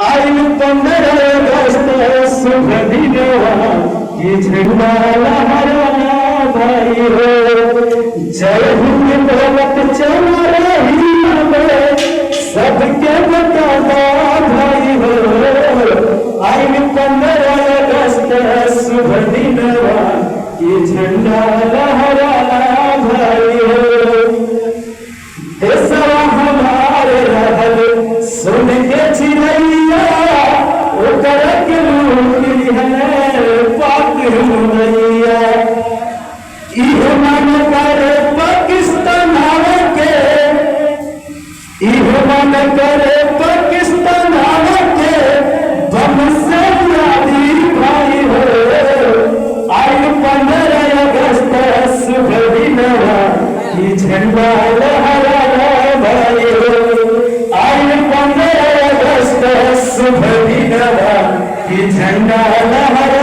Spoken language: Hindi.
आई 15 अगस्त शुभ दिनवा ये झंडा लहराना भाई हो। जय हिंद बोलत चला रही सबके बताना भाई हो। आई 15 अगस्त शुभ दिनवा ये झंडा लहराना भाई हो। देशवा हमारे रहल सुन के चिड़ैया ओकर के लूटी है पाक मुदैया। इह मन करे पाकिस्तान के, इह मन करे पाकिस्तान के बम से यादी भाई हो। आई 15 अगस्त शुभ दिनवा ये झंडा लहराना भाई हो। आई 15 अगस्त शुभ दिनवा ये झंडा लहराना